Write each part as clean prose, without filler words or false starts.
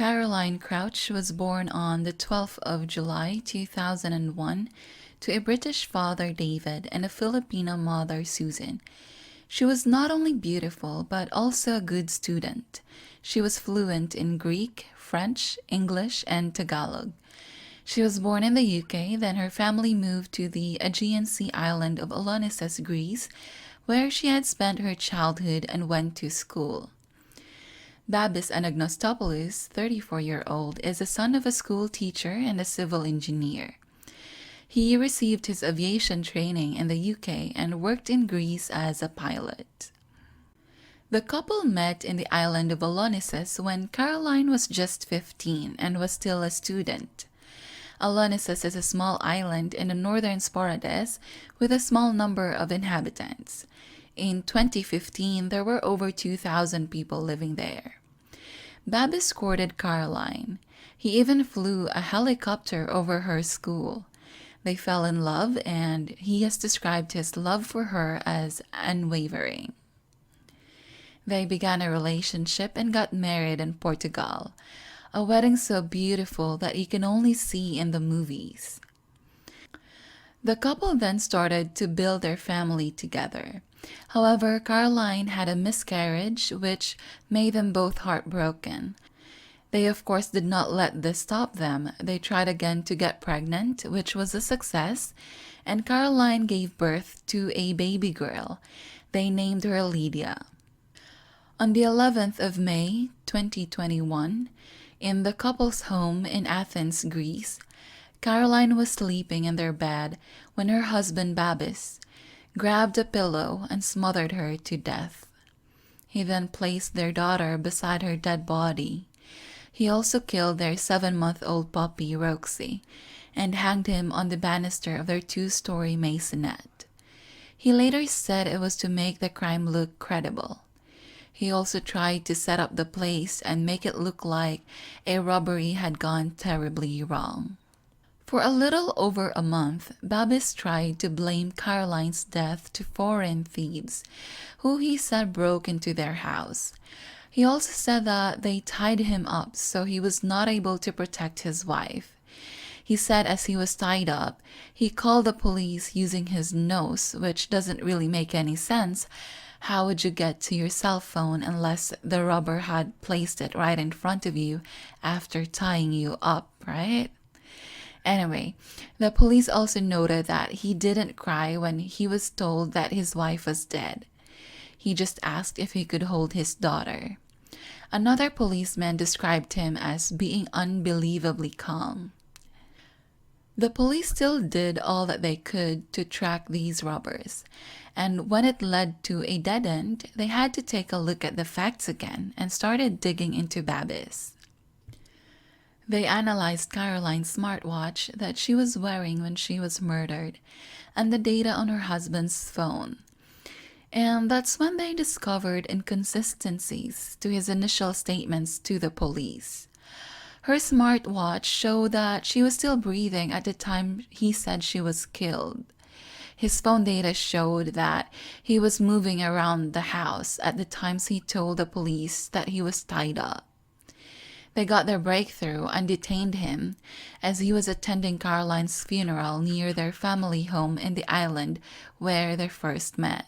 Caroline Crouch was born on the 12th of July 2001 to a British father, David, and a Filipino mother, Susan. She was not only beautiful, but also a good student. She was fluent in Greek, French, English, and Tagalog. She was born in the UK, then her family moved to the Aegean Sea island of Olonisses, Greece, where she had spent her childhood and went to school. Babis Anagnostopoulos, 34-year-old, is the son of a school teacher and a civil engineer. He received his aviation training in the UK and worked in Greece as a pilot. The couple met in the island of Olonisses when Caroline was just 15 and was still a student. Olonisses is a small island in the northern Sporades with a small number of inhabitants. In 2015, there were over 2,000 people living there. Babis courted Caroline. He even flew a helicopter over her school. They fell in love, and he has described his love for her as unwavering. They began a relationship and got married in Portugal, a wedding so beautiful that you can only see in the movies. The couple then started to build their family together. However, Caroline had a miscarriage, which made them both heartbroken. They, of course, did not let this stop them. They tried again to get pregnant, which was a success, and Caroline gave birth to a baby girl. They named her Lydia. On the 11th of May, 2021, in the couple's home in Athens, Greece, Caroline was sleeping in their bed when her husband Babis grabbed a pillow and smothered her to death. He then placed their daughter beside her dead body. He also killed their 7-month-old puppy, Roxy, and hanged him on the banister of their 2-story maisonette. He later said it was to make the crime look credible. He also tried to set up the place and make it look like a robbery had gone terribly wrong. For a little over a month, Babis tried to blame Caroline's death to foreign thieves, who he said broke into their house. He also said that they tied him up so he was not able to protect his wife. He said as he was tied up, he called the police using his nose, which doesn't really make any sense. How would you get to your cell phone unless the robber had placed it right in front of you after tying you up, right? Anyway, the police also noted that he didn't cry when he was told that his wife was dead. He just asked if he could hold his daughter. Another policeman described him as being unbelievably calm. The police still did all that they could to track these robbers, and when it led to a dead end, they had to take a look at the facts again and started digging into Babis. They analyzed Caroline's smartwatch that she was wearing when she was murdered and the data on her husband's phone. And that's when they discovered inconsistencies to his initial statements to the police. Her smartwatch showed that she was still breathing at the time he said she was killed. His phone data showed that he was moving around the house at the times he told the police that he was tied up. They got their breakthrough and detained him as he was attending Caroline's funeral near their family home in the island where they first met.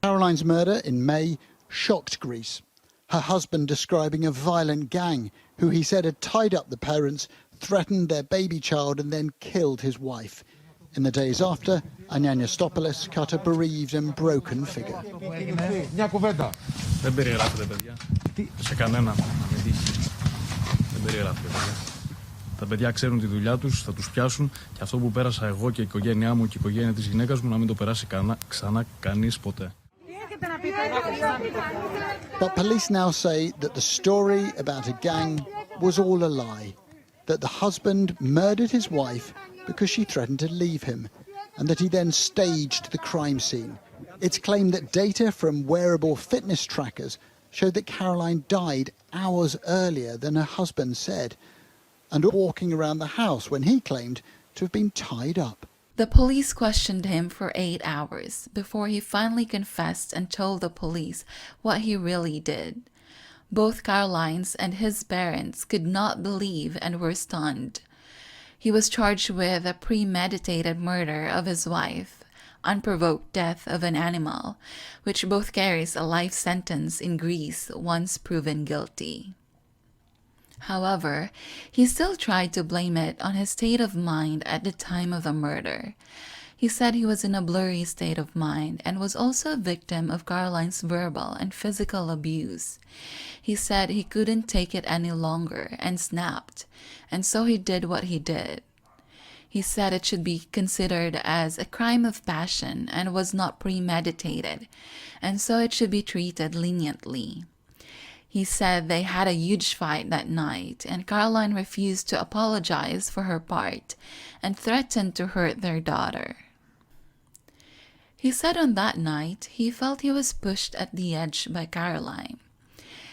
Caroline's murder in May shocked Greece. Her husband describing a violent gang who he said had tied up the parents, threatened their baby child and then killed his wife. In the days after, Anagnostopoulos cut a bereaved and broken figure. Τα παιδιά ξέρουν τη δουλειά τους, θα τους πιάσουν και αυτό που πέρασα εγώ και η οικογένειά μου και η οικογένεια της γυναίκας μου να μην το περάσει ξανά κανείς ποτέ. But police now say that the story about a gang was all a lie, that the husband murdered his wife because she threatened to leave him, and that he then staged the crime scene. It's claimed that data from wearable fitness trackers showed that Caroline died hours earlier than her husband said, and walking around the house when he claimed to have been tied up. The police questioned him for 8 hours before he finally confessed and told the police what he really did. Both Caroline's and his parents could not believe and were stunned. He was charged with a premeditated murder of his wife, unprovoked death of an animal, which both carries a life sentence in Greece once proven guilty. However, he still tried to blame it on his state of mind at the time of the murder. He said he was in a blurry state of mind and was also a victim of Caroline's verbal and physical abuse. He said he couldn't take it any longer and snapped, and so he did what he did. He said it should be considered as a crime of passion and was not premeditated, and so it should be treated leniently. He said they had a huge fight that night, and Caroline refused to apologize for her part and threatened to hurt their daughter. He said on that night he felt he was pushed at the edge by Caroline.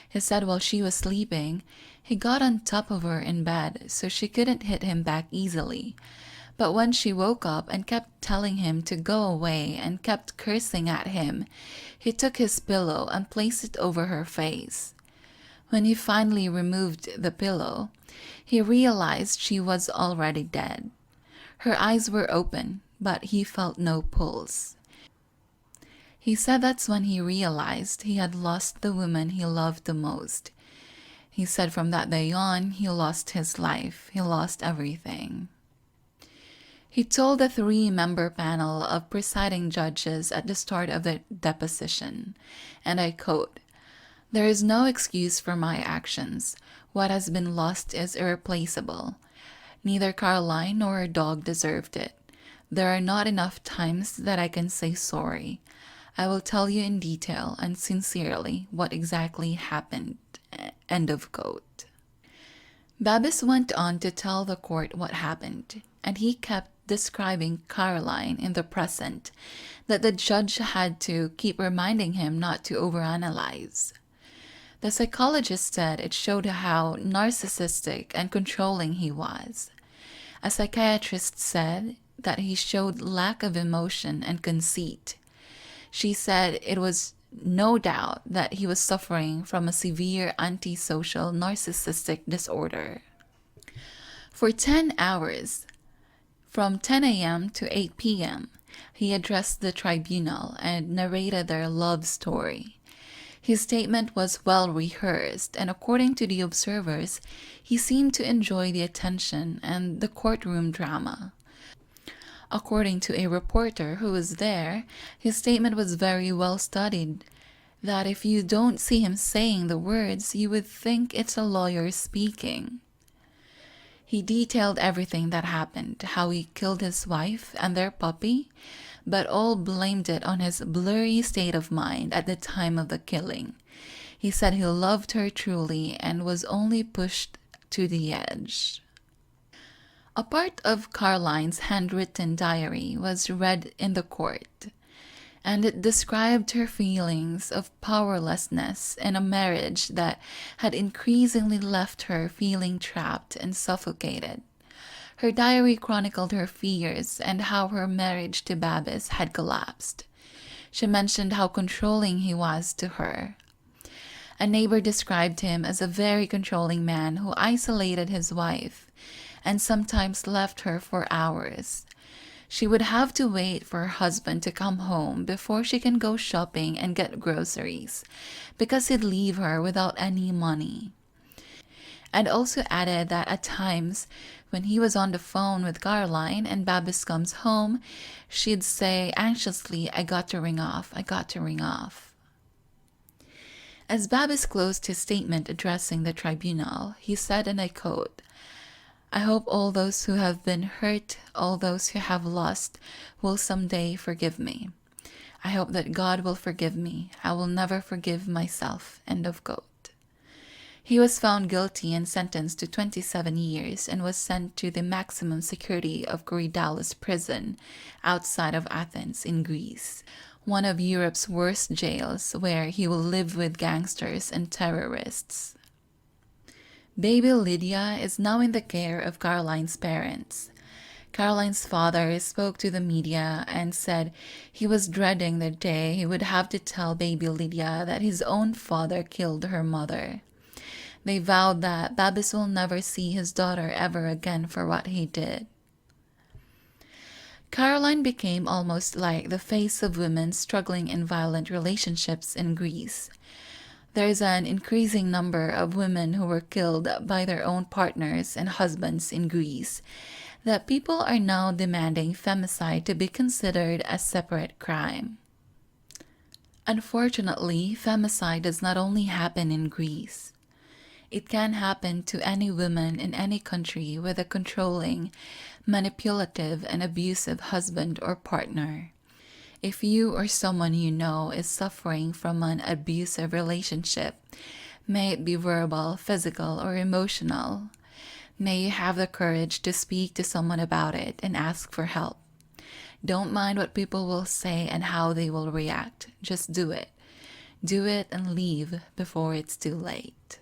He said while she was sleeping, he got on top of her in bed so she couldn't hit him back easily. But when she woke up and kept telling him to go away and kept cursing at him, he took his pillow and placed it over her face. When he finally removed the pillow, he realized she was already dead. Her eyes were open, but he felt no pulse. He said that's when he realized he had lost the woman he loved the most. He said from that day on, he lost his life. He lost everything. He told the 3-member panel of presiding judges at the start of the deposition, and I quote, "There is no excuse for my actions. What has been lost is irreplaceable. Neither Caroline nor her dog deserved it. There are not enough times that I can say sorry. I will tell you in detail and sincerely what exactly happened." End of quote. Babis went on to tell the court what happened, and he kept describing Caroline in the present that the judge had to keep reminding him not to overanalyze. The psychologist said it showed how narcissistic and controlling he was. A psychiatrist said that he showed lack of emotion and conceit. She said it was no doubt that he was suffering from a severe antisocial narcissistic disorder. For 10 hours, from 10 a.m. to 8 p.m., he addressed the tribunal and narrated their love story. His statement was well rehearsed, and according to the observers, he seemed to enjoy the attention and the courtroom drama. According to a reporter who was there, his statement was very well studied, that if you don't see him saying the words, you would think it's a lawyer speaking. He detailed everything that happened, how he killed his wife and their puppy, but all blamed it on his blurry state of mind at the time of the killing. He said he loved her truly and was only pushed to the edge. A part of Caroline's handwritten diary was read in the court, and it described her feelings of powerlessness in a marriage that had increasingly left her feeling trapped and suffocated. Her diary chronicled her fears and how her marriage to Babis had collapsed. She mentioned how controlling he was to her. A neighbor described him as a very controlling man who isolated his wife and sometimes left her for hours. She would have to wait for her husband to come home before she can go shopping and get groceries, because he'd leave her without any money. And also added that at times, when he was on the phone with Caroline and Babis comes home, she'd say anxiously, "I got to ring off, I got to ring off." As Babis closed his statement addressing the tribunal, he said, and I quote, "I hope all those who have been hurt, all those who have lost, will someday forgive me. I hope that God will forgive me. I will never forgive myself." End of quote. He was found guilty and sentenced to 27 years and was sent to the maximum security of Korydallos prison outside of Athens in Greece, one of Europe's worst jails, where he will live with gangsters and terrorists. Baby Lydia is now in the care of Caroline's parents. Caroline's father spoke to the media and said he was dreading the day he would have to tell baby Lydia that his own father killed her mother. They vowed that Babis will never see his daughter ever again for what he did. Caroline became almost like the face of women struggling in violent relationships in Greece. There is an increasing number of women who were killed by their own partners and husbands in Greece, that people are now demanding femicide to be considered a separate crime. Unfortunately, femicide does not only happen in Greece. It can happen to any woman in any country with a controlling, manipulative, and abusive husband or partner. If you or someone you know is suffering from an abusive relationship, may it be verbal, physical, or emotional, may you have the courage to speak to someone about it and ask for help. Don't mind what people will say and how they will react. Just do it. Do it and leave before it's too late.